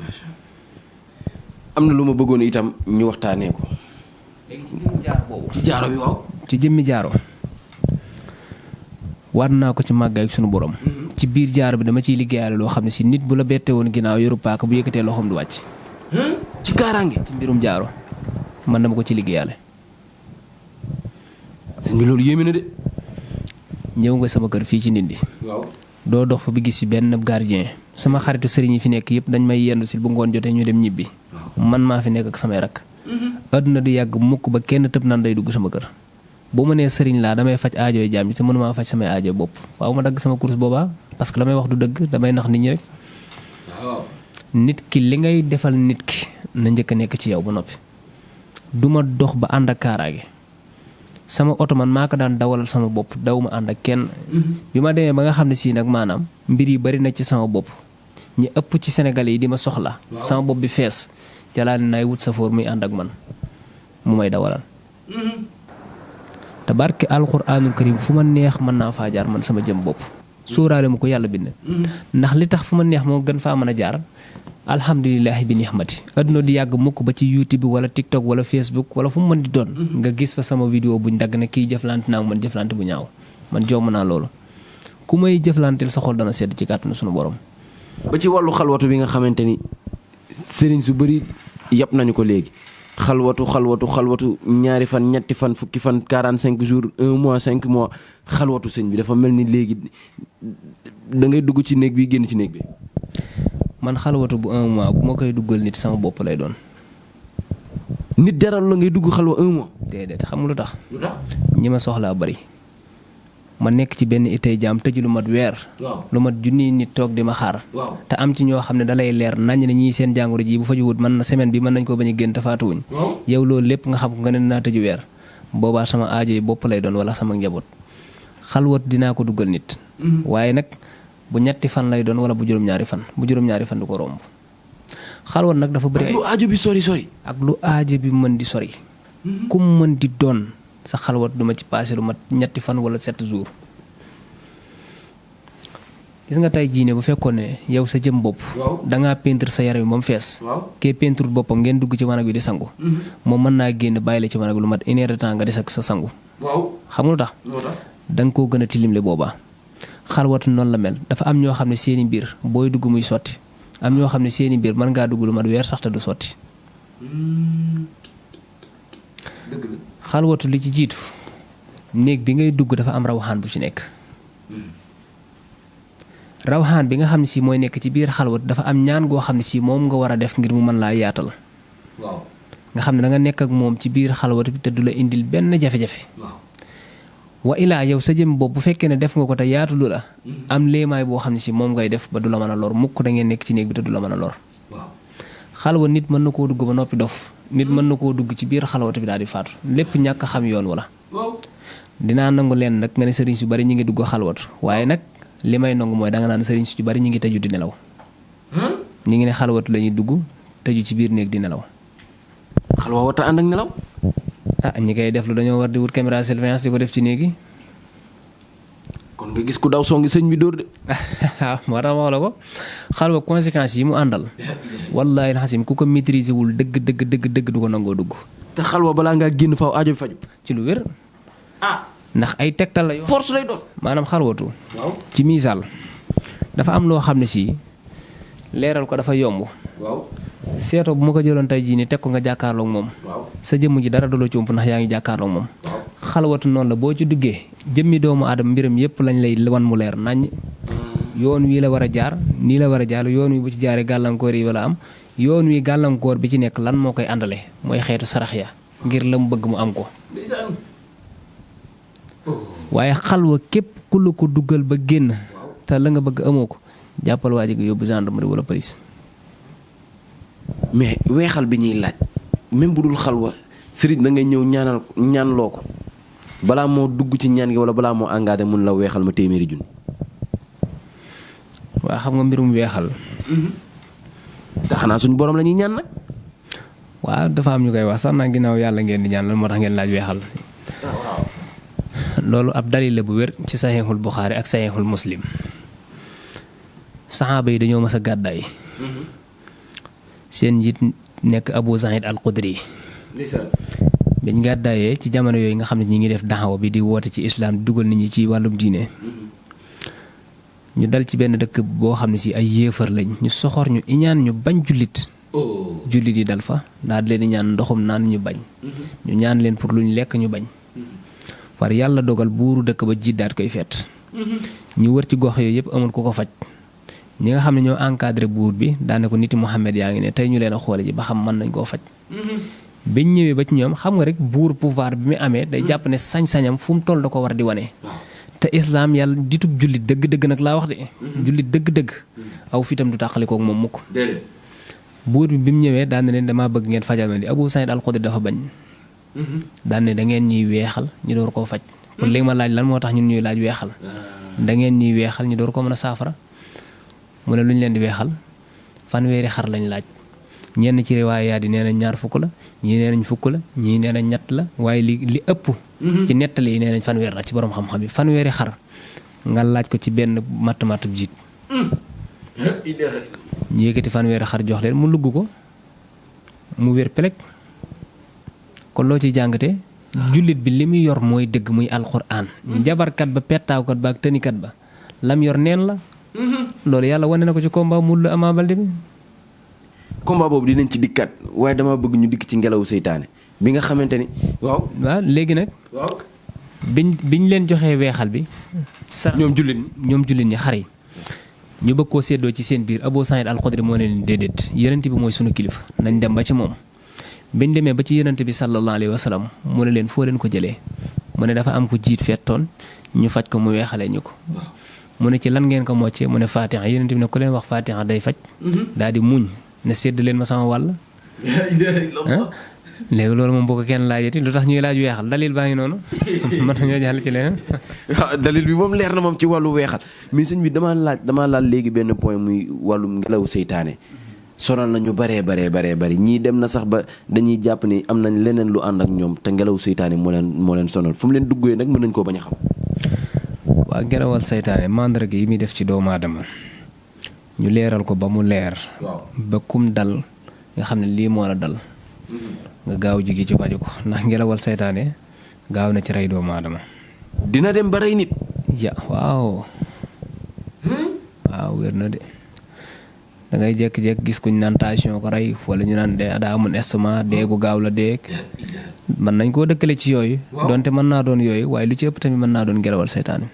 am na lu ma bëggoon itam ñu waxtaanee ko. léegi ci jëmmi jaaro boobu. ci jaaro bi waaw. ci jëmmi jaaro war naa ko ci màggaay ak sunu borom. ci biir jaaro bi dama ciy liggéeyale loo xam ne si nit bu la bette woon ginnaaw yoru paaka bu yëkkatee loxoom du wàcc. ci kaaraange. ci mbirum jaaro man dama ko ci liggéeyale. sëñ bi loolu yéeme na de. ñëw nga sama kër fii ci Ndindi. waaw doo dox fa bi gis ci benn gardien sama xaritu sëriñ yi fi nekk yëpp dañ may yendu si bu ngoon jotee ñu dem ñibbi. man maa fi nekk ak samay rakk. adduna du yàgg mukk ba kenn tëb naan day dugg sama kër. boo ma nee sëriñ laa damay faj aajooy jaam yi te mënumaa faj samay aajo bopp waaw ma dagg sama course boobaa parce que la may wax du dëgg damay nax nit ñi rek. nit ki li ngay defal nit ki na njëkk a nekk ci yow ba noppi. du ma dox ba ànd ak kaaraange sama oto man maa ko daan dawalal sama bopp daw ma ànd ak kenn. bi ma demee ba nga xam ne sii nag maanaam mbir yi bari na ci sama bopp ñi ëpp ci Sénégalais yi di ma soxla. sama bopp bi fees jalaa ne naay wut safoor muy ànd ak man mu may dawalal. te barke alxuraanul karim fu ma neex mën naa faa jaar man sama jëm bopp suuraale ma ko yàlla bind. ndax li tax fu ma neex moo gën faa mën a jaar alhamdulilahi bi nixmati adduna di yàgg mukk ba ci YouTube bi wala TikTok wala Facebook wala fu mu mën di doon. nga gis fa sama vidéo buñ dagg ne kii jëflante naa man jëflante bu ñaaw man jomm naa loolu ku may jëflanteel sa xol dana sedd ci kàttanu sunu borom. ba ci wàllu xalwatu bi nga xamante ni sëriñ su bëri yàpp nañu ko léegi. xalwatu ñaari fan ñetti fan fukki fan 45 jours 1 mois 5 mois xalwatu sëñ bi dafa mel ni léegi da ngay dugg ci néeg bi génn ci néeg bi. man xalwatu bu 1 mois bu ma koy duggal nit sama bopp lay doon. nit jaral la ngay dugg xalwa 1 mois. déedéet xam nga lu tax. ñi ma soxlaa bari ma nekk ci benn itay jaam tëju lu mat weer. lu mat junniy nit toog di ma xaar. te am ci ñoo xam ne dalay leer nañ ne ñii seen jàngoro ji bu fa juwut mën na semaine bi mën nañ ko bañ a génn te faatuwuñ. yow loolu lépp nga xam ko nga ne naa tëju weer. boobaa sama aajo yi bopp lay doon wala sama njaboot. xalwat dinaa ko duggal nit. waaye nag bu ñetti fan lay doon wala bu juróom-ñaari fan du ko romb. xalwat nag dafa bëri ay. lu aajo bi sori. ak lu aajo bi mën di sori. ku mën di doon. sa xalwat duma ci passé lu mat ñetti fan wala 7 jours. gis nga tey jii ne bu fekkoon ne yow sa jëm bopp. dangaa peinture sa yaram yi moom fees. kee peinture boppam ngeen dugg ci wanag bi di sangu. moom mën naa génn bàyyi la ci wanag lu mat 1 heure de temps nga des ak sa sangu. xam nga lu tax. da nga koo gën a tilimle boobaa. xalwatu noonu la mel dafa am ñoo xam ne seeni mbir booy dugg muy sotti am ñoo xam ne seeni mbir mën ngaa dugg lu mat weer sax te du sotti. xalwatu li ci jiitu néeg bi ngay dugg dafa am rawxaan bu ci nekk rawxaan bi nga xam ne si mooy nekk ci biir xalwat dafa am ñaan goo xam ne si moom nga war a def ngir mu mën laa yaatal waaw nga xam ne da nga nekk ak moom ci biir xalwat bi te du la indil benn jafe-jafe wa ilaa yow sa jëm bopp bu fekkee ne def nga ko te yaatulu la am léemaay boo xam ne si moom ngay def ba du la mën a lor mukk da ngeen nekk ci néeg bi te du la mën a lor xalwa nit mën na koo dugg ba noppi dof nit mën na koo dugg ci biir xalwat bi daal di faatu lépp ñàkk a xam yoon wala dinaa nangu leen nag nga ne sëriñ su bari ñi ngi dugg xalwat waaye nag li may nangu mooy danga naan sëriñ su bari ñi ngi tëju di nelaw ñi ngi ne xalwatu la ñuy dugg tëju ci biir néeg di nelaw xalwa wata ànd ak nelaw ñi koy def lu dañoo war di wut caméra surveillance di ko def ci néegi kon nga gis ku daw songi sëñ bi dóor de moo tax wax la ko xalwa conséquences yi mu àndal wallaahi alxasim ku ko maîtriser wul dëgg dëgg dëgg dëgg du ko nangoo dugg te xalwa balaa ngaa génn faaw aajo bi faju ci lu wér ndax ay tegtal la yoo force lay doon maanaam xalwatu ci misaal dafa am loo xam ne si leeral ko dafa yomb seeto bu ma ko jëloon tey jii ni teg ko nga jàkkaarloog moom sa jëmm ji dara du la comp ndax yaa ngi jàkkaarloog moom xalwatu noonu la boo ci duggee jëmmi doomu aadama mbiram yépp lañ lay wan mu leer naññ yoon wi la war a jaar nii la war a jaar yoon wi bu ci jaaree gàllankoor yi wala am yoon wi gàllankoor bi ci nekk lan moo koy àndale mooy xeetu sarax ya ngir la mu bëgg mu am ko waaye xalwa képp ku la ko duggal ba génn te la nga bëgg amoo ko jàppal waa ji nga yóbbu gendarmerie wala police mais weexal bi ñuy laaj même bu dul xalwa sëriñ da ngay ñëw ñaan loo ko balaa moo dugg ci ñaan gi wala balaa moo engagé mun la weexal ma téeméeri junni. waa xam nga mbirum weexal. te xanaa suñu borom la ñuy ñaan nag. waaw dafa am ñu koy wax sax naa ginnaaw yàlla ngeen di ñaan lan moo tax ngeen laaj weexal. loolu ab dalil la bu wér ci saxiixul Buxaari ak saxiixul Muslim. saxaaba yi dañoo mas a gàddaay. seen njiit nekk Abu Saïd al-Xudri. biñ gàddaayee ci jamono yooyu nga xam ne ñi ngi def daxawa bi di woote ci islaam di dugal nit ñi ci wàllum diine. ñu dal ci benn dëkk boo xam ne si ay yéefar lañ ñu soxor ñu iñaan ñu bañ jullit. jullit yi dal fa daal di leen di ñaan ndoxum naan ñu bañ. ñu ñaan leen pour luñ lekk ñu bañ. far yàlla dogal buuru dëkk ba jiit daat koy feet ñu wër ci gox yooyu yëpp amul ku ko faj. ñi nga xam ne ñoo encadré buur bi daane ko niti Muhammad yaa ngi ne tey ñu leen a xoole ji ba xam mën nañ koo faj. biñ ñëwee ba ci ñoom xam nga rek buur pouvoir bi mu amee day jàpp ne sañ-sañam fu mu toll da ko war di wane. te islaam yàlla ditub jullit dëgg-dëgg nag laa wax de. jullit dëgg-dëgg. aw fitam du tàqalikook moom mukk. buur bi mu ñëwee daan na leen damaa bëgg ngeen fajal ma di Abu Saïd al-Xudri dafa bañ. daan ne da ngeen ñuy weexal ñu door koo faj. pour léegi ma laaj lan moo tax ñun ñuy laaj weexal. da ngeen ñuy weexal ñu door koo mën a saafara. mu ne lu ñu leen di weexal fanweeri xar lañ laaj ñenn ci riwaayaat yi nee nañ 2 fukk la ñii nee nañ 1 fukk la ñii nee nañ 3 la waaye li ëpp. ci nettali yi nee nañ fanweer la ci borom xam-xam yi fanweeri xar nga laaj ko ci benn matt jiit. ñu yëkkati fanweeri xar jox leen mu lugg ko mu wér pelek kon loo ciy jàngate jullit bi li muy yor mooy dëgg muy alxuraan. jabarkat ba pettaawkat ba ak tënikat ba lam yor neen la. loolu yàlla wane na ko ci combat Modou Lo Ama Baldé bi. combat boobu dinañ ci dikkaat waaye dama bëgg ñu dikk ci ngelawu seytaane bi nga xamante ni waaw léegi nag. waaw biñ leen joxee weexal bi. ñoom jullit ñi xar yi. ñu bëgg koo séddoo ci seen biir Abu Saïd al-Xudri moo ne leen déedéet yonent bi mooy sunu kilifa nañ dem ba ci moom. biñ demee ba ci yonent bi sallallahu alayhi wa sallam mu ne leen foo leen ko jëlee mu ne dafa am ko jiit fettoon ñu faj ko mu weexalee ñu ko. mu ne ci lan ngeen ko moccee mu ne Fatiha yonent bi ne ku leen wax Fatiha day faj. daal di muñ ne sédd leen ma sama wàll. léegi loolu moom boo ko kenn laajati lu tax ñuy laaj weexal dalil baa ngi noonu mën nañoo jàll ci leneen. waaw dalil bi moom leer na moom ci wàllu weexal mais sëñ bi damaa laal léegi benn point muy wàllum ngelaw seytaane sonal na ñu baree bari ñii dem na sax ba dañuy jàpp ni am nañ leneen lu ànd ak ñoom te ngelaw seytaane moo leen sonal fu mu leen duggee nag mën nañ koo bañ a xam. waa ngelawal seytaane mandarga yi muy def ci doomu aadama ñu leeral ko ba mu leer. ba kum dal nga xam ne lii moo la dal. nga gaaw jóge ci faju ko ndax ngelawal seytaane gaaw na ci rey doomu aadama. dina dem ba rey nit. waaw wér na de da ngay jékki-jékki gis kuñ naan tension ko rey wala ñu naan daa amoon estomac dee gu gaaw la dee mën nañ koo dëkkale ci yooyu donte mën naa doon yooyu waaye lu ci ëpp tamit mën naa doon ngelawal seytaane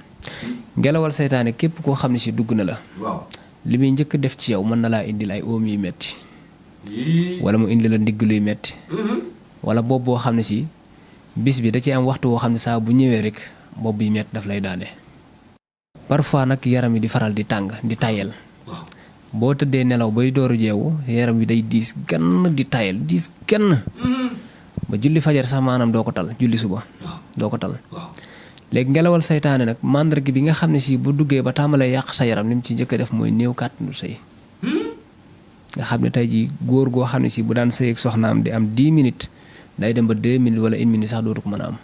ngelawal seytaane képp koo xam ne si dugg na la li muy njëkk def ci yow mën na laa indil ay oom yu metti wala mu indi la ndigg luy metti wala bopp boo xam ne si bis bi da ci am waxtu woo xam ne saa bu ñëwee rek bopp bi metti daf lay daane parfois nag yaram yi di faral di tàng di tayel boo tëddee nelaw bay dooru jeewu yaram wi day diis gann di tayel diis gann ba julli fajar sax maanaam doo ko tal julli suba doo ko tal léegi ngelawal seytaane nag màndarga bi nga xam ne si bu duggee ba tàmbalee yàq sa yaram li mu ci njëkk a def mooy néew kàttanu sëy nga xam ne tey ji góor goo xam ne si bu daan sëy ak soxnaam di am 10 minutes day dem ba 2 minutes wala 1 minute sax dootu ko mën a am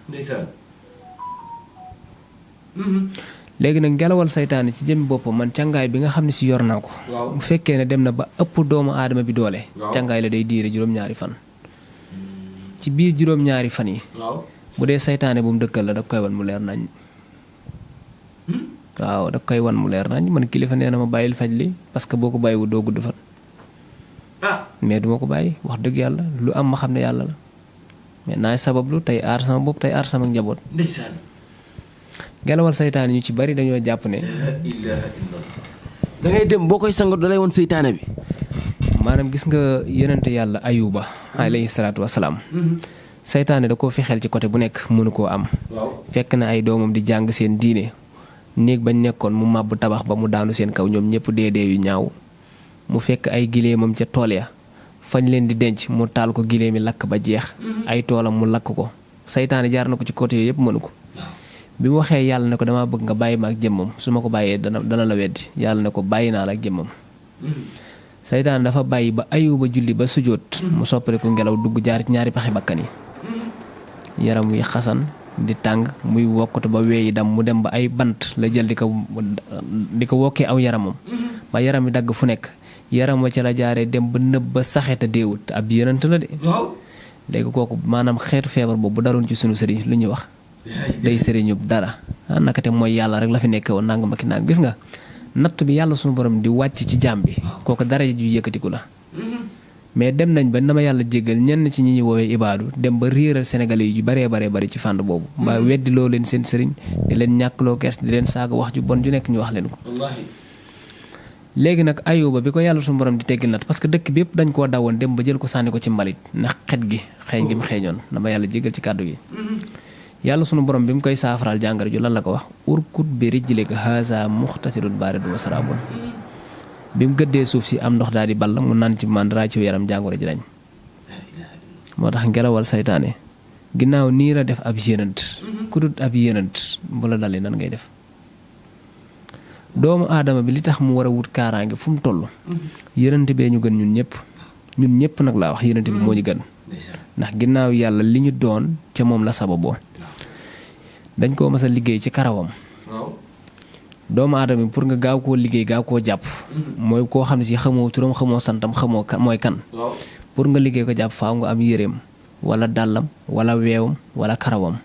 léegi nag ngelawal saytaane ci jëmmi boppam man càngaay bi nga xam ne si yor naa ko bu fekkee ne dem na ba ëpp doomu aadama bi doole càngaay la day diire juróom-ñaari fan ci biir juróom-ñaari fan yi bu dee saytaane bu mu dëkkal la da koy wan mu leer nañ waaw da koy wan mu leer nañ man kilifa nee na ma bàyyil faj li parce que boo ko bàyyiwu doo gudd fan mais duma ko bàyyi wax dëgg yàlla lu am ma xam ne yàlla la mais naay sabablu tey aar sama bopp tey aar sama njaboot ngelawal saytaane ñu ci bari dañoo jàpp ne da ngay dem boo koy sango da lay woon saytaane bi maanaam gis nga yonente yàlla ayuba alayhi salaatu wasalaam saytaane da koo fexeel ci côté bu nekk mënu koo am fekk na ay doomam di jàng seen diine néeg bañ nekkoon mu màbb tabax ba mu daanu seen kaw ñoom ñëpp dee yu ñaaw mu fekk ay giléemam ca tool ya fañ leen di denc mu taal ko giléemi lakk ba jeex ay toolam mu lakk ko saytaane jaar na ko ci côté yooyu yëpp mënu ko bi mu waxee yàlla ne ko dama bëgg nga bàyyi ma ak jëmmam su ma ko bàyyee dana la weddi yàlla ne ko bàyyi naa la ak jëmmam saytaan dafa bàyyi ba ayuba julli ba sujjóot mu soppale ko ngelaw dugg jaar ci ñaari paxi bakkan yi yaram wi xasan di tàng muy wokkatu ba weeyi dam mu dem ba ay bant la jël di ko wokkee aw yaramam ba yaram wi dagg fu nekk yaram wa ca la jaaree dem ba nëb ba saxeta déewut ab yonent la de léegi kooku maanaam xeetu feebar boobu bu daroon ci sunu sëriñ lu ñuy wax day sëriñub dara nakate mooy yàlla rek la fi nekk woon nanga ma ki naag gis nga natt bi yàlla suñu borom di wàcc ci jaam bi kooku dara ju yëkkatiku la mais dem nañ ba na ma yàlla jéggal ñenn ci ñi ñuy woowee ibaadu dem ba réeral sénégalais yu baree bari ci fànn boobu mbaa weddi loo leen seen sëriñ di leen ñàkkloo kers di leen saaga wax ju bon ju nekk ñu wax leen ko léegi nag ayuba bi ko yàlla suñu borom di teggil natt parce que dëkk bi yëpp dañ koo dawoon dem ba jël ko sànni ko ci mbalit ndax xet gi xeeñ gi mu xeeñoon na ma yàlla jéggal ci kàddu gi yàlla sunu borom bi mu koy saafaraal jàngoro ju lan la ko wax urkut bi rijlika haza muxtasirun baaridun wa saraabun bi mu gëddee suuf si am ndox daal di ball mu naan ci mandara ci yaram jàngoro ji dañ moo tax ngelawal saytaane ginnaaw nii la def ab yénant ku dut ab yénant bu la dalee nan ngay def doomu aadama bi li tax mu war a wut kaaraange fu mu toll yénant bee ñu gën ñun ñëpp nag laa wax yénant bi moo ñu gën ndax ginnaaw yàlla li ñu doon ca moom la sababoo dañ koo mas a liggéey ci karawam doomu aadama bi pour nga gaaw koo liggéey gaaw koo jàpp mooy koo xam ne si xamoo turam xamoo santam xamoo mooy kan pour nga liggéey ko jàpp faaw nga am yéreem wala dàllam wala weewam wala karawam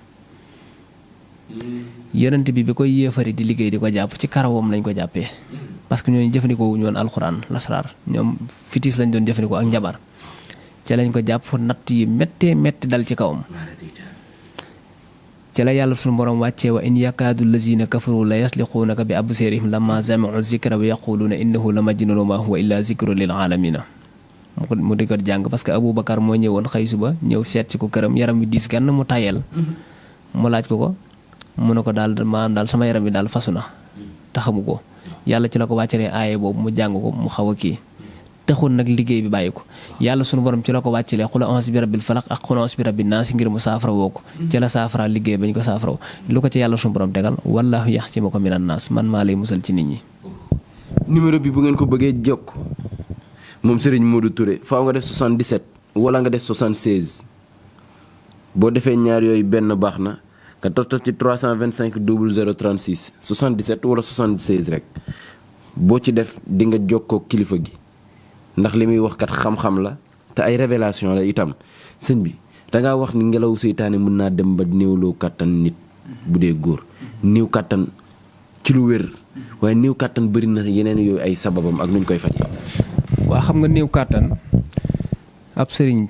yonent bi koy yéefari di liggéey di ko jàpp ci karawam lañ ko jàppee parce que ñooñu jëfandikoo wuñu woon alxuraan lasraar ñoom fitis lañ doon jëfandikoo ak njabar ca lañ ko jàpp natt yi méttee métti dal ci kawam ca la yàlla sunu borom wàccee wa in yakaadu lazina kafaru la yasliquunaka bi absaarihim lamma sami'u zikra wa yaquluuna innahu la majnun wa ma huwa illa zikru lil alamina mu di ko jàng parce que Aboubacar moo ñëwoon xëy suba ñëw seet si ko këram yaram wi diis gann mu tayel mu laaj ko mu ne ko daal maanaam daal sama yaram wi daal fasu na taxamu ko yàlla ci la ko wàccalee aaye boobu mu jàng ko mu xaw a kii taxul nag liggéey bi bàyyi ko yàlla sunu borom ci la ko wàccalee xul a'uuzu bi rabbil falaq ak xul a'uuzu bi rabbin naas ngir mu saafara woo ko ci la saafara liggéey bañ ko saafara woo lu ko ci yàlla sunu borom tegal wallaahu yaxsimuka minan naas man maa lay musal ci nit ñi. numéro bi bu ngeen ko bëggee jokk moom Serigne Modou Touré faaw nga def 77 wala nga def 76 boo defee ñaar yooyu benn baax na nga tottal ci 325 00 36 77 wala 76 rek boo ci def di nga jokkoo kilifa gi. ndax li muy wax kat xam-xam la te ay révélation la itam sëñ bi dangaa wax ni ngelaw seytaane mën naa dem ba néewloo kàttan nit bu dee góor néew kàttan ci lu wér waaye néew kàttan bëri na yeneen yooyu ay sababam ak nuñ koy faj. waa xam nga néew kàttan ab sëriñ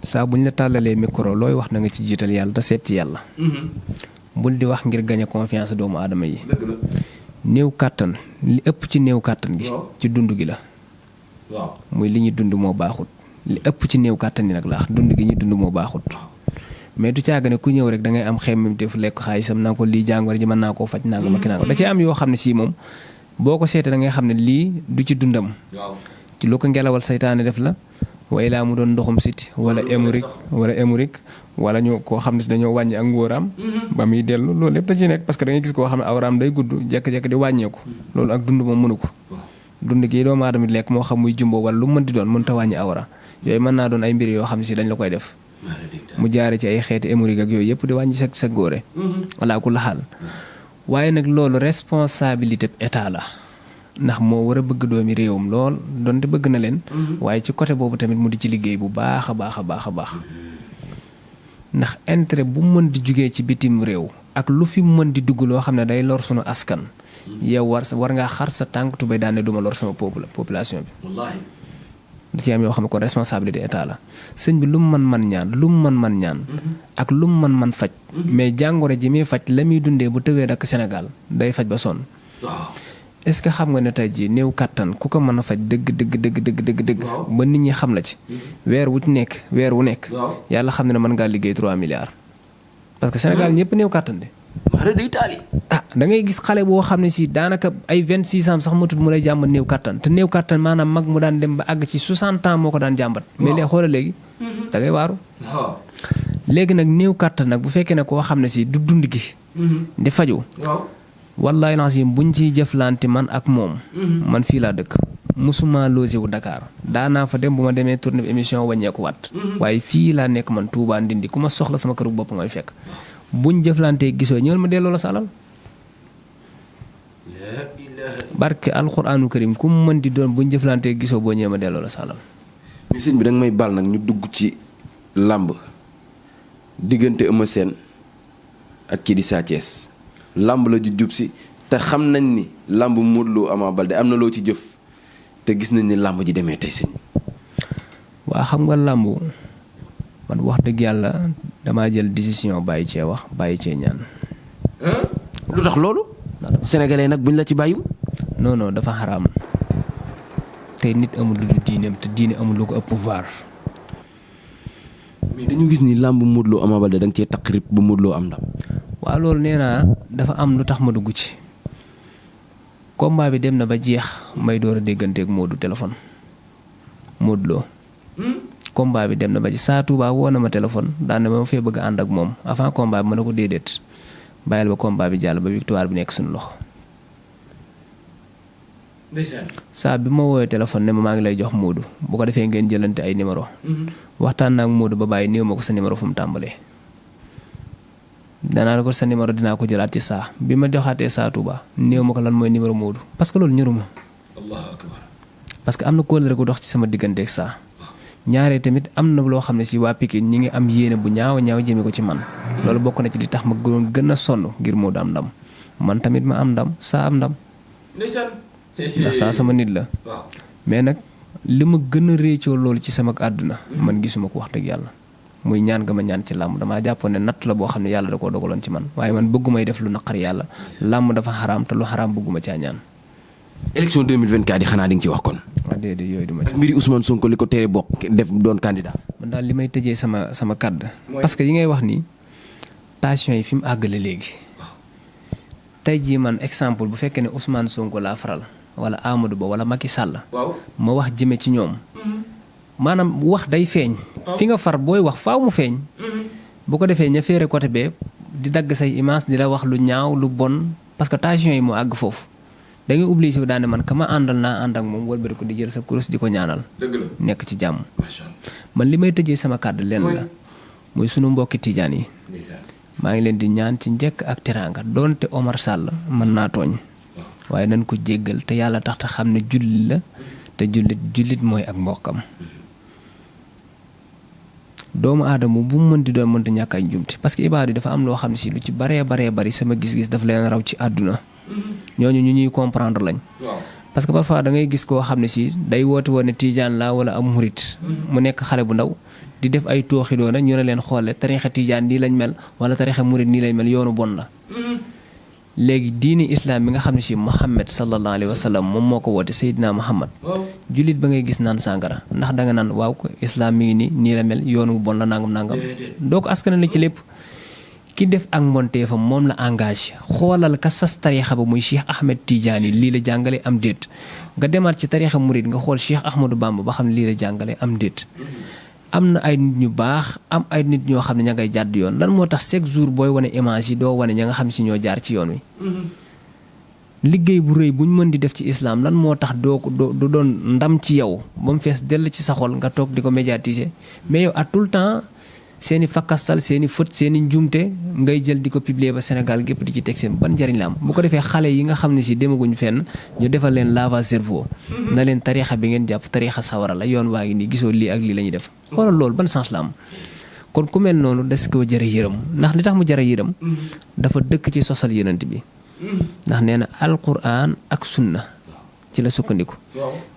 saa buñ la tàllalee micro looy wax na nga ci jiital yàlla te seet ci yàlla. bul di wax ngir gagner confiance doomu aadama yi. néew kàttan li ëpp ci néew kàttan gi. ci dund gi la. waaw muy li ñuy dund moo baaxut. li ëpp ci néew kàttan yi nag laax dund gi ñuy dund moo baaxut. mais du caaga ne ku ñëw rek da ngay am xemmem def lekk xaalisam naa ko lii jàngoro ji mën naa koo faj naa ko ma ki naa ko da ci am yoo xam ne si moom boo ko seetee da ngay xam ne lii du ci dundam. ci lu ko ngelawal saytaane def la. waaye laa mu doon ndoxum siti wala hémorroïde wala ñu koo xam ne si dañoo wàññi ak ngóoraam. ba muy dellu loolu lépp da ciy nekk parce que da ngay gis koo xam ne awraam day gudd jekk-jekk di wàññeeku. loolu ak dund moom mënu ko. dund gi doomu aadama lekk moo xam muy jumbo wala lu mën di doon mënut a wàññi awra yooyu mën naa doon ay mbir yoo xam ne si dañ la koy def. mu jaare ci ay xeeti hémorroïde ak yooyu yëpp di wàññi sa góore. walla ku laxaal waaye nag loolu responsabilité état la. ndax moo war a bëgg doomi réewam lool donte bëgg na leen. waaye ci côté boobu tamit mu di ci liggéey bu baax a baax a baax a baax. ndax intérêt bu mën di jugee ci bitim réew. ak lu fi mën di dugg loo xam ne day lor sunu askan. yow war ngaa xar sa tànk tubéy daan ne duma lor sama population bi. wallaahi. da ci am yoo xam ne kon responsabilité état la sëñ bi lu mu man ñaan. ak lu mu man faj. mais jàngoro ji muy faj la muy dundee bu tëwee dakk Sénégal day faj ba sonn. est-ce que xam nga ne tey jii néew kàttan ku ko mën a faj dëgg. ba nit ñi xam la ci. weer wu nekk. yàlla xam ne mën ngaa liggéey 3 milliards. parce que Sénégal ñëpp néew kàttan de. da ngay gis xale boo xam ne si daanaka ay 26 ans sax matut mu lay jàmbat néew kàttan te néew kàttan maanaam mag mu daan dem ba àgg ci 60 ans moo ko daan jàmbat. mais léegi xoolal léegi. da ngay waaru. léegi nag néew kàttan nag bu fekkee ne koo xam ne si du dund gi. di faju wallaay lancim buñ ciy jëflante man ak moom. man fii laa dëkk. musuma logé wu Dakar daanaa fa dem bu ma demee tournée bi émission wàññeeku waat. waaye fii laa nekk man Touba Ndindi ku ma soxla sama këru bopp ngay fekk. buñ jëflantee gisoo ñëwal ma delloo la sa alal. barke alxuraanu karim ku mu mën di doon buñ jëflantee gisoo boo ñëwee ma delloo la sa alal. mais sëñ bi danga may baal nag ñu dugg ci làmb diggante Eumeu Sène ak kii di Sa Thiès làmb la ju jub si te xam nañ ni làmb Modou Lo Ama Baldé am na loo ci jëf te gis nañ ni làmb ji demee tey sëñ. waa xam nga làmb man wax dëgg yàlla damaa jël décision bàyyi cee wax bàyyi cee ñaan. lu tax loolu. sénégalais nag buñ la ci bàyyiwul. non dafa xaraam te nit amul lu dul diineem te diine amul lu ko ëpp pouvoir. mais dañu gis ni làmb Modou Lo Ama Baldé da nga cee takk rip ba Modou Lo am ndam. waaw loolu nee naa dafa am lu tax ma dugg ci. combat bi dem na ba jeex may door a dégganteeg Modou téléphone Modou Lo. combat bi dem na ba ci Sa Touba woo na ma téléphone daan na ma fee bëgg a ànd ak moom avant combat bi ma ne ko déedéet bàyyil ba combat bi jàll ba victoire bi nekk suñu loxo. saa bi ma woowee téléphone ne ma maa ngi lay jox Modou bu ko defee ngeen jëlante ay numéro waxtaan naa ak Modou ba bàyyi néew ma ko sa numéro fu mu tàmbalee. danaa ko sa numéro dinaa ko jëlaat ci saa bi ma joxaatee Sa Touba néew ma ko lan mooy numéro Modou parce que loolu ñëruma. Allahu akbar. parce que am na kóllëre gu dox ci sama digganteeg saa. ñaaree tamit am na loo xam ne si waa Pikine ñi ngi am yéene bu ñaaw jëme ko ci man. loolu bokk na ci li tax ma gën a sonn ngir Modou am ndam man tamit ma am ndam saa am ndam. ndax saa sama nit la. mais nag li ma gën a réccoo loolu ci sama àdduna man gisuma ko wax dëgg yàlla muy ñaan ga ma ñaan ci làmb damaa jàppoon ne natt la boo xam ne yàlla da koo dogaloon ci man waaye man bëggumay def lu naqar yàlla làmb dafa xaraam te lu xaraam bëgguma caa ñaan. élection 2024 yi xanaa di nga ci wax kon. waaw déedéet yooyu duma ci. mbiri Ousmane Sonko li ko tere bokk def doon candidat. man daal li may tëjee sama kàddu. parce que yi ngay wax nii tension yi fi mu àggale léegi. tey jii man exemple bu fekkee ne Ousmane Sonko laa faral wala Amadou Ba wala Macky Sall. ma wax jëme ci ñoom. maanaam wax day feeñ. fi nga far booy wax faaw mu feeñ. bu ko defee ña féere côté bee di dagg say image di la wax lu ñaaw lu bon parce que tension yi moo àgg foofu. da ngay obligé wu daane man ka ma àndal naa ànd ak moom wëlbati ko di jël sa kurus di ko ñaanal. dëgg la nekk ci jàmm. man li may tëjee sama kàddu lenn la. muy sunu mbokki tijaan yi. maa ngi leen di ñaan ci njëkk ak teraanga doonte Omar Sall mën naa tooñ. waaye nañ ko jéggal te yàlla tax te xam ne jullit la te jullit mooy ak mbokkam. doomu aadama bu mu mën di doon mënta ñàkk ay njumti parce que ibaadu yi dafa am loo xam ne si lu ci baree bari sama gis-gis daf leen raw ci àdduna. ñooñu ñu ñuy comprendre lañ. parce que parfois da ngay gis koo xam ne si day woote woon ne tijaan la wala am murit mu nekk xale bu ndaw di def ay tooxi doona ñu ne leen xoole tarixa tijaan nii lañ mel wala tarixa murit nii lañ mel yoonu bon la léegi diini islam bi nga xam ne si Muhammad sallallahu alayhi wa sallam moom moo ko woote Seydina Muhammad jullit ba ngay gis naan sàngara ndax da nga naan waaw ko islam mi ngi nii la mel yoonu bon la nangam doo ko askanale ci lépp ki def ak mbonteefam moom la engagé xoolal ka sas tarixa ba muy Cheikh Ahmed Tidiane lii la jàngale am déet nga demaat ci tarixa murid nga xool Cheikh Ahmadou Bamba ba xam ne lii la jàngale am déet am na ay nit ñu baax am ay nit ñoo xam ne ña ngay jàdd yoon lan moo tax chaque jour booy wane image yi doo wane ña nga xam si ñoo jaar ci yoon wi liggéey bu rëy bu ñu mën di def ci islam lan moo tax du doon ndam ci yow ba mu fees dell ci sa xol nga toog di ko médiatiser mais yow à tout le temps seeni fakkastal seeni fët seeni njumte ngay jël di ko publier ba Sénégal gépp di ci teg seen ban njëriñ la am bu ko defee xale yi nga xam ne si demaguñu fenn ñu defal leen lavage cerveau na leen tariixa bi ngeen jàpp tariixa sawara la yoon waa ngi nii gisoo lii ak lii la ñuy def xoolal loolu ban sens la am kon ku mel noonu des koo jërë yërëm ndax li tax mu jërë yërëm dafa dëkk ci sosal yonent bi ndax nee na alquran ak sunna ci la sukkandiku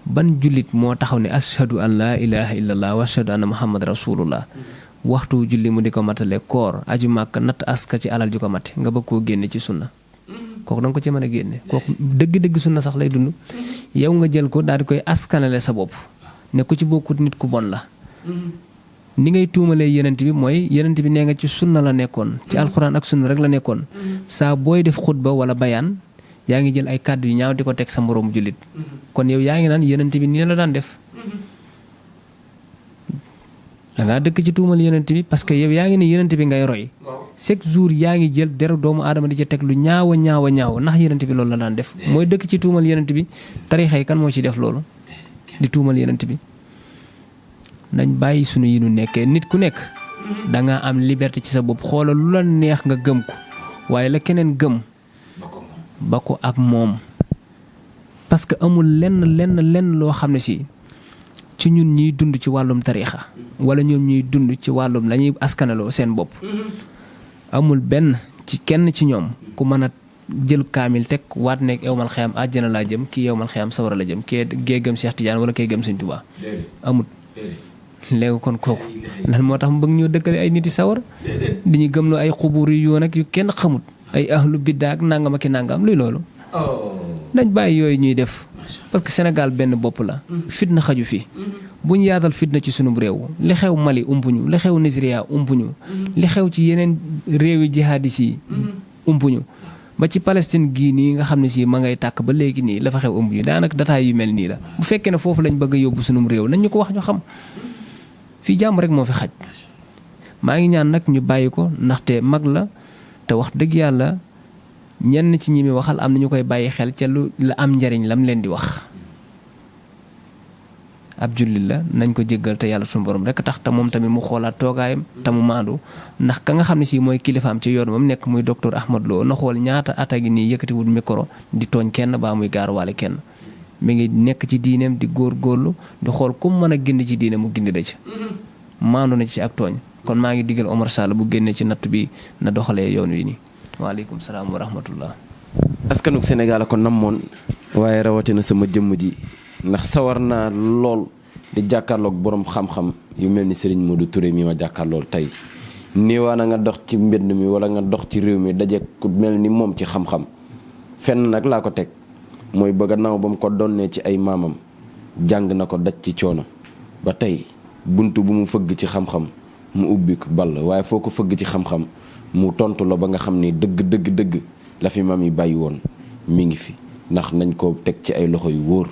ban jullit moo taxaw ne ashhadu an laa ilaha illallah wa ashhadu anna muhammad rasulullah waxtu julli mu di ko matale koor aju màkk natt aska ci alal ju ko mate nga bëgg koo génne ci sunna kooku da nga ko ci mën a génne kooku dëgg-dëgg sunna sax lay dund yow nga jël ko daal di koy askanale sa bopp ne ku ci bokkut nit ku bon la ni ngay tuumalee yenent bi mooy yenent bi nee nga ci sunna la nekkoon ci alxuraan ak sunna rek la nekkoon saa booy def xutba wala bayaan yaa ngi jël ay kàddu yu ñaaw di ko teg sa moroomu jullit kon yow yaa ngi naan yenent bi nii la daan def dangaa dëkk ci tuumal yenent bi parce que yow yaa ngi ne yenent bi ngay roy chaque jour yaa ngi jël deru doomu aadama di ca teg lu ñaaw ndax yenent bi loolu la daan def mooy dëkk ci tuumal yenent bi tarixa yi kan moo ci def loolu di tuumal yenent bi nañ bàyyi sunu yi nu nekkee nit ku nekk dangaa am liberté ci sa bopp xoolal lu la neex nga gëm ko waaye la keneen gëm ba ko ak moom parce que amul lenn loo xam ne si ci ñun ñuy dund ci wàllum tariixa wala ñoom ñuy dund ci wàllum lañuy askanaloo seen bopp amul benn ci kenn ci ñoom ku mën a jël kaamil teg waat nekk yowmal xiyam àjjana laa jëm kii yowmal xiyam sawara la jëm kee gee gëm Cheikh Tidiane wala kee gëm Sëñ Tuubaa amul léegi kon kooku lan moo tax mu bëgg ñoo dëkkale ay nit yi sawar di ñu gëm loo ay xubuur yu yoon ak yu kenn xamut ay ahlu biddaa ak nangam ak i nangam luy loolu nañ bàyyi yooyu ñuy def parce que Sénégal benn bopp la fitna xaju fi bu ñu yaatal fitna ci sunub réew li xew Mali umpuñu li xew Nigeria umpuñu li xew ci yeneen réewi jihadis yi umpuñu ba ci Palestine gii nii nga xam ne si ma ngay tàkk ba léegi nii la fa xew umpuñu daanaka dataay yu mel nii la bu fekkee ne foofu lañ bëgg a yóbbu sunum réew nañ ñu ko wax ñu xam fii jàmm rek moo fi xaj maa ngi ñaan nag ñu bàyyi ko ndaxte mag la te wax dëgg yàlla ñenn ci ñi mi waxal am na ñu koy bàyyi xel ca lu la am njariñ lam leen di wax ab jullit la nañ ko jéggal te yàlla suñu borom rek tax te moom tamit mu xoolaat toogaayam te mu maandu ndax ka nga xam ne si mooy kilifaam ci yoon moom nekk muy docteur Ahmad Lo na xool ñaata atagi nii yëkkatiwul micro di tooñ kenn baa muy gaaruwaale kenn mi ngi nekk ci diineem di góorgóorlu di xool ku mën a gindi ci diine mu gindi da ci maandu na ci ak tooñ kon maa ngi digal Omar Sall bu génnee ci natt bi na doxalee yoon wi nii waaleykum salaam wa rahmatullah askanuk Sénégal ko namoon waaye rawatina sama jëmm ji ndax sawar naa lool di jàkkaarloog borom xam-xam yu mel ni Serigne Modou Touré mi ma jàkkaarlool tey niiwaana nga dox ci mbedd mi wala nga dox ci réew mi daje ku mel ni moom ci xam-xam fenn nag laa ko teg mooy ba gannaaw ba mu ko donnee ci ay maamam jàng na ko daj ci coono ba tey bunt bu mu fëgg ci xam-xam mu ubbi ko ball waaye foo ko fëgg ci xam-xam mu tontu la ba nga xam ni dëgg la fi maam yi bàyyi woon mi ngi fi ndax nañ ko teg ci ay loxo yu wóor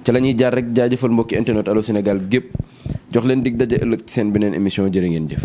ca la ñuy jaar rek jaajëfal mbokki internet Allô Sénégal gépp jox leen dig daje ëllëg ci seen beneen émission jërë ngeen jëf